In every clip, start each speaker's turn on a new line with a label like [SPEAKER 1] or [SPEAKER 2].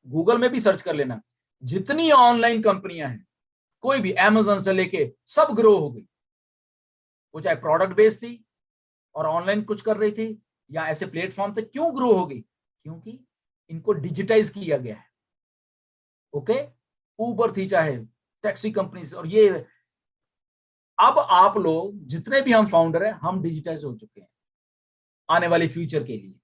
[SPEAKER 1] Google में भी search कर लेना, जितनी ऑनलाइन कंपनियां हैं, कोई भी अमेज़न से लेके सब ग्रो हो गई। वो चाहे प्रोडक्ट बेस्ड थी और ऑनलाइन कुछ कर रही थी, या ऐसे प्लेटफॉर्म थे, क्यों ग्रो हो गई? क्योंकि इनको डिजिटाइज किया गया है। ओके, ऊबर थी, चाहे टैक्सी कंपनी, और ये अब आप लोग जितने भी हम फाउंडर हैं, हम डिजिटाइज हो चुके हैं आने वाले फ्यूचर के लिए।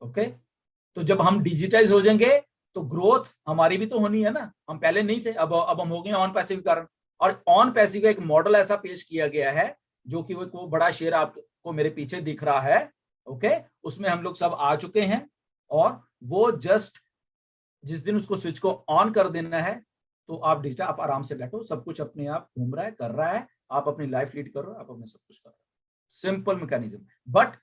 [SPEAKER 1] ओके, तो जब हम डिजिटाइज हो जाएंगे तो ग्रोथ हमारी भी तो होनी है ना। हम पहले नहीं थे, अब हम हो गए ऑन पैसिव के कारण। और ऑन पैसिव का एक मॉडल ऐसा पेश किया गया है, जो कि वो बड़ा शेयर आपको मेरे पीछे दिख रहा है। ओके, उसमें हम लोग सब आ चुके हैं, और वो जस्ट जिस दिन उसको स्विच को ऑन कर देना है, तो आप डिजिटल, आप आराम से बैठो, सब कुछ अपने आप घूम रहा है, कर रहा है, आप अपनी लाइफ लीड कर रहे हो, आप अपने सब कुछ कर रहे हो। Simple mechanism. बट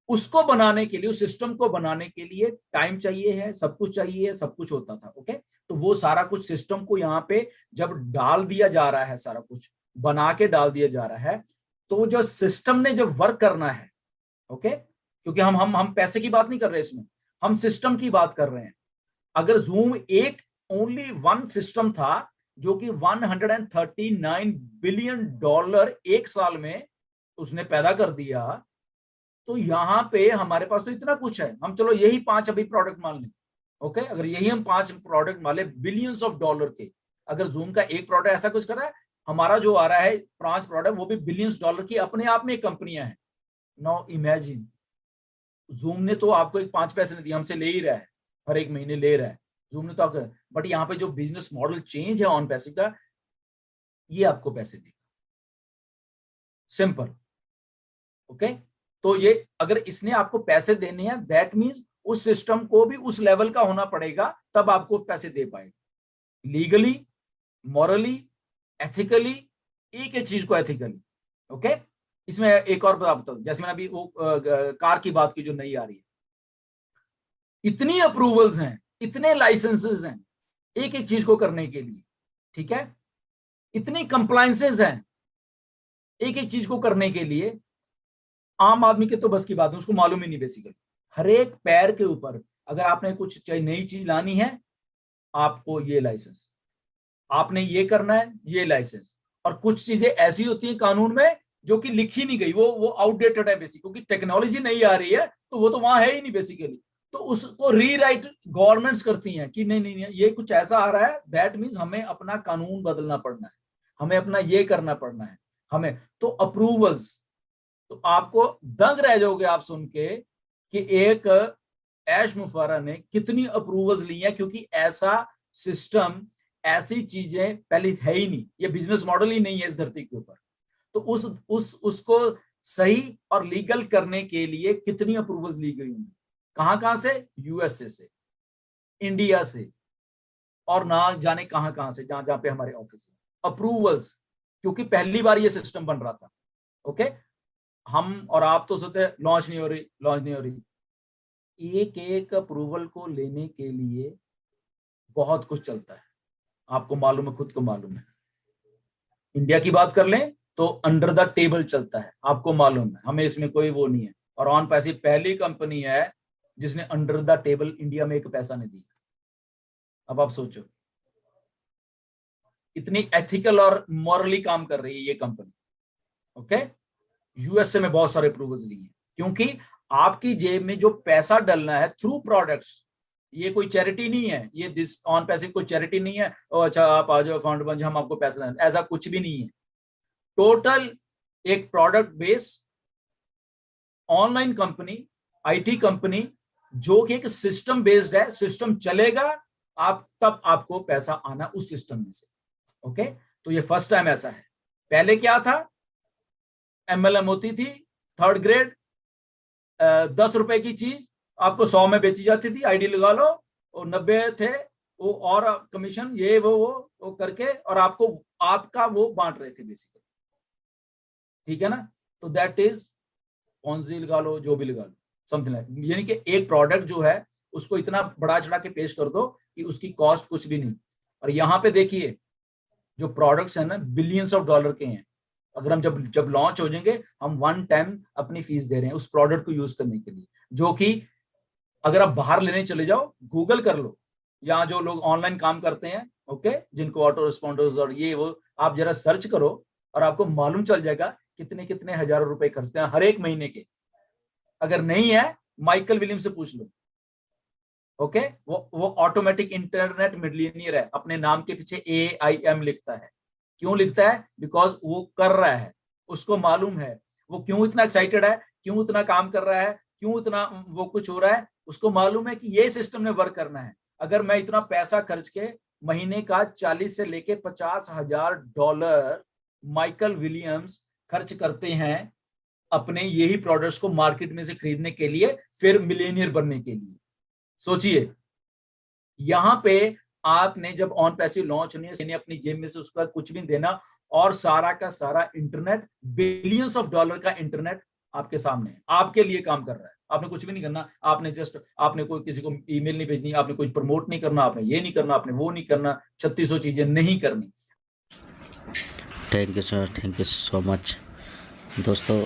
[SPEAKER 1] उसको बनाने के लिए, उस सिस्टम को बनाने के लिए टाइम चाहिए है, सब कुछ चाहिए, सब कुछ होता था। ओके, तो वो सारा कुछ सिस्टम को यहाँ पे जब डाल दिया जा रहा है, सारा कुछ बना के डाल दिया जा रहा है, तो जो सिस्टम ने जब वर्क करना है, ओके, क्योंकि हम पैसे की बात नहीं कर रहे इसमें, हम सिस्टम की बात कर रहे हैं। अगर जूम एक ओनली वन सिस्टम था, जो कि 139 बिलियन डॉलर एक साल में उसने पैदा कर दिया, तो यहां पे हमारे पास तो इतना कुछ है। हम चलो यही 5 अभी प्रोडक्ट मान लें। ओके, अगर यही हम 5 प्रोडक्ट मान लें बिलियंस ऑफ डॉलर के, अगर जूम का एक प्रोडक्ट ऐसा कुछ कर रहा है, हमारा जो आ रहा है 5 प्रोडक्ट, वो भी बिलियंस डॉलर की अपने आप में कंपनियां हैं। नाउ इमेजिन, जूम ने तो आपको एक 5 पैसे नहीं दिए, हमसे ले ही रहा है, हर एक महीने ले रहा है जूम ने तो आपको। बट यहाँ पे जो बिजनेस मॉडल चेंज है ऑन पैसिव का, ये आपको पैसे देगा। सिंपल। ओके, तो ये अगर इसने आपको पैसे देने हैं, दैट मीन्स उस सिस्टम को भी उस लेवल का होना पड़ेगा, तब आपको पैसे दे पाएगा। लीगली, मॉरली, एथिकली, एक एक चीज को एथिकली। ओके, इसमें एक और बात बताऊं, जैसे मैंने अभी वो कार की बात की जो नई आ रही है, इतनी अप्रूवल्स हैं, इतने लाइसेंसेस हैं एक एक चीज को करने के लिए, ठीक है, इतनी कंप्लायंसेस हैं एक एक चीज को करने के लिए, आम आदमी के तो बस की बात है, उसको मालूम ही नहीं बेसिकली। हर एक पैर के ऊपर अगर आपने कुछ चाहे नई चीज लानी है, आपको ये लाइसेंस, आपने ये करना है, ये लाइसेंस। और कुछ चीजें ऐसी होती हैं कानून में जो कि लिखी नहीं गई, वो आउटडेटेड है बेसिक, क्योंकि टेक्नोलॉजी नहीं आ रही है, तो वो तो वहां है ही नहीं बेसिकली। तो उसको रीराइट गवर्नमेंट्स करती हैं कि नहीं नहीं नहीं, ये कुछ ऐसा आ रहा है, दैट मीन्स हमें अपना कानून बदलना पड़ना है, हमें अपना ये करना पड़ना है, हमें तो अप्रूवल्स। तो आपको दंग रह जाओगे आप सुन के कि एक ऐश मुफारा ने कितनी अप्रूवल्स ली हैं, क्योंकि ऐसा सिस्टम, ऐसी चीजें पहले है ही नहीं, ये बिजनेस मॉडल ही नहीं है इस धरती के ऊपर। तो उसको सही और लीगल करने के लिए कितनी अप्रूवल्स ली गई होंगी, कहां से? यूएसए से, इंडिया से, और ना जाने कहां कहां से, जहां जहां पे हमारे ऑफिस है, अप्रूवल्स, क्योंकि पहली बार ये सिस्टम बन रहा था। ओके, हम और आप तो सोचते लॉन्च नहीं हो रही, लॉन्च नहीं हो रही। एक एक अप्रूवल को लेने के लिए बहुत कुछ चलता है, आपको मालूम है, खुद को मालूम है। इंडिया की बात कर लें तो अंडर द टेबल चलता है, आपको मालूम है, हमें इसमें कोई वो नहीं है। और ऑन पैसिव पहली कंपनी है जिसने अंडर द टेबल इंडिया में एक पैसा नहीं दिया। अब आप सोचो, इतनी एथिकल और मॉरली काम कर रही है ये कंपनी। ओके, यूएसए में बहुत सारे अप्रूवल्स लिए हैं, क्योंकि आपकी जेब में जो पैसा डलना है थ्रू प्रोडक्ट्स, ये कोई चैरिटी नहीं है, ये दिस ऑन पैसिव कोई चैरिटी नहीं है, और अच्छा आप आ जाओ फंड बन जाओ, हम आपको पैसा दें, ऐसा कुछ भी नहीं है। टोटल एक product base online company, IT company, जो कि एक सिस्टम बेस्ड है, सिस्टम चलेगा, आप तब आपको पैसा आना उस सिस्टम में से। ओके, तो ये फर्स्ट टाइम ऐसा है। पहले क्या था, एमएलएम होती थी, थर्ड ग्रेड, 10 रुपए की चीज आपको 100 में बेची जाती थी, आईडी लगा लो, और 90 थे वो, और कमीशन ये वो करके, और आपको आपका वो बांट रहे थे बेसिकली, ठीक है ना। तो दैट इज पॉन्जी लगा लो, जो भी लगा लो, समथिंग लाइक, यानी कि एक प्रोडक्ट जो है उसको इतना बड़ा चढ़ा के पेश कर दो कि उसकी कॉस्ट कुछ भी नहीं। और यहाँ पे देखिए जो प्रोडक्ट्स है ना, बिलियंस ऑफ डॉलर के हैं। अगर हम जब जब लॉन्च हो जाएंगे, हम 1 टाइम अपनी फीस दे रहे हैं उस प्रोडक्ट को यूज करने के लिए, जो कि अगर आप बाहर लेने चले जाओ, गूगल कर लो, यहाँ जो लोग ऑनलाइन काम करते हैं, ओके, जिनको ऑटो रिस्पॉन्डर्स और ये वो, आप जरा सर्च करो और आपको मालूम चल जाएगा कितने कितने हजारों रुपए खर्चते हैं हर एक महीने के। अगर नहीं है, माइकल विलियम से पूछ लो, ओके। वो ऑटोमेटिक इंटरनेट मिलियनियर है, अपने नाम के पीछे AIM लिखता है। क्यों लिखता है? बिकॉज वो कर रहा है, उसको मालूम है वो क्यों इतना एक्साइटेड है, क्यों इतना काम कर रहा है, क्यों इतना वो कुछ हो रहा है। उसको मालूम है कि ये सिस्टम ने वर्क करना है। अगर मैं इतना पैसा खर्च के महीने का 40 से लेके $50,000 माइकल विलियम्स खर्च करते हैं अपने यही प्रोडक्ट्स को मार्केट में से खरीदने के लिए, फिर मिलियनियर बनने के लिए। सोचिए, यहां पे आपने जब ऑन पैसिव लॉन्च होने अपनी जेब में से उसका कुछ भी देना, और सारा का सारा इंटरनेट, बिलियंस ऑफ डॉलर का इंटरनेट आपके सामने है, आपके लिए काम कर रहा है। आपने कुछ भी नहीं करना, आपने कोई किसी को ईमेल नहीं भेजनी, आपने कोई प्रमोट नहीं करना, आपने ये नहीं करना, आपने वो नहीं करना, 3600 चीजें नहीं करनी।
[SPEAKER 2] Thank you sir, thank you so much. दोस्तों,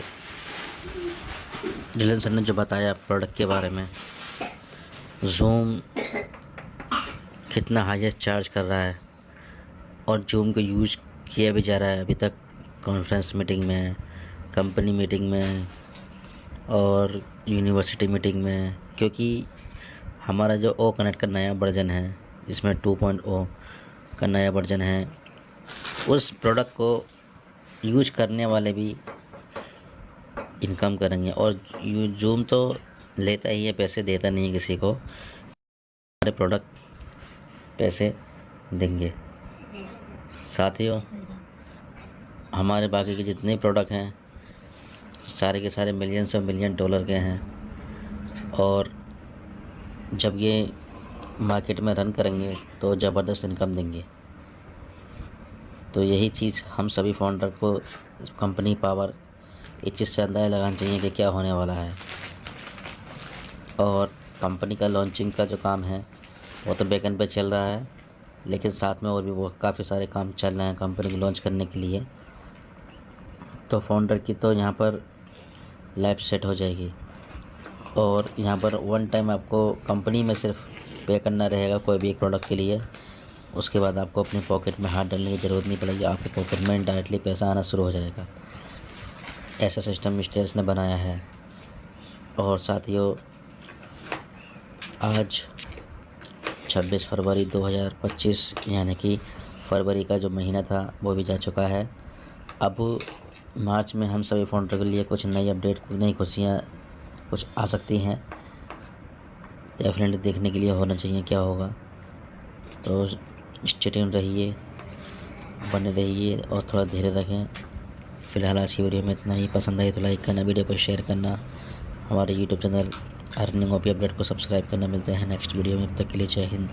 [SPEAKER 2] जिलन सर ने जो बताया प्रोडक्ट के बारे में, जूम कितना हाईएस्ट चार्ज कर रहा है और जूम को यूज किया भी जा रहा है अभी तक कॉन्फ्रेंस मीटिंग में, कंपनी मीटिंग में और यूनिवर्सिटी मीटिंग में, क्योंकि हमारा जो ओ कनेक्ट का नया वर्जन है, जिसमें 2.0 का नया वर्जन है, उस प्रोडक्ट को यूज करने वाले भी इनकम करेंगे। और जूम तो लेता ही है पैसे, देता नहीं है किसी को। हमारे प्रोडक्ट पैसे देंगे। साथियों, हमारे बाकी के जितने प्रोडक्ट हैं सारे के सारे मिलियंस और मिलियन डॉलर के हैं, और जब ये मार्केट में रन करेंगे तो ज़बरदस्त इनकम देंगे। तो यही चीज़ हम सभी फाउंडर को, कंपनी पावर, इस चीज़ से अंदाज़ा लगाना चाहिए कि क्या होने वाला है। और कंपनी का लॉन्चिंग का जो काम है वो तो बैकएंड पे चल रहा है, लेकिन साथ में और भी वो काफ़ी सारे काम चल रहे हैं कंपनी को लॉन्च करने के लिए। तो फाउंडर की तो यहाँ पर लाइफ सेट हो जाएगी, और यहाँ पर वन टाइम आपको कंपनी में सिर्फ पे करना रहेगा कोई भी एक प्रोडक्ट के लिए। उसके बाद आपको अपने पॉकेट में हाथ डालने की ज़रूरत नहीं पड़ेगी, आपके पॉकेट में डायरेक्टली पैसा आना शुरू हो जाएगा। ऐसा सिस्टम स्टेयर्स ने बनाया है। और साथियों, आज 26 फरवरी 2025 यानी कि फरवरी का जो महीना था वो भी जा चुका है। अब मार्च में हम सभी फाउंडर के लिए कुछ नई अपडेट, कुछ नई खुशियाँ कुछ आ सकती हैं। डेफिनेटली देखने के लिए होना चाहिए क्या होगा। तो स्टे ट्यून्ड रहिए, बने रहिए और थोड़ा धीरे रखें। फ़िलहाल आज की वीडियो में इतना ही। पसंद आई तो लाइक करना, वीडियो को शेयर करना, हमारे YouTube channel earning OP update को सब्सक्राइब करना। मिलते हैं नेक्स्ट वीडियो में, तब तक के लिए जय हिंद,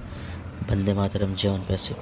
[SPEAKER 2] वंदे मातरम, जय ऑन पैसिव।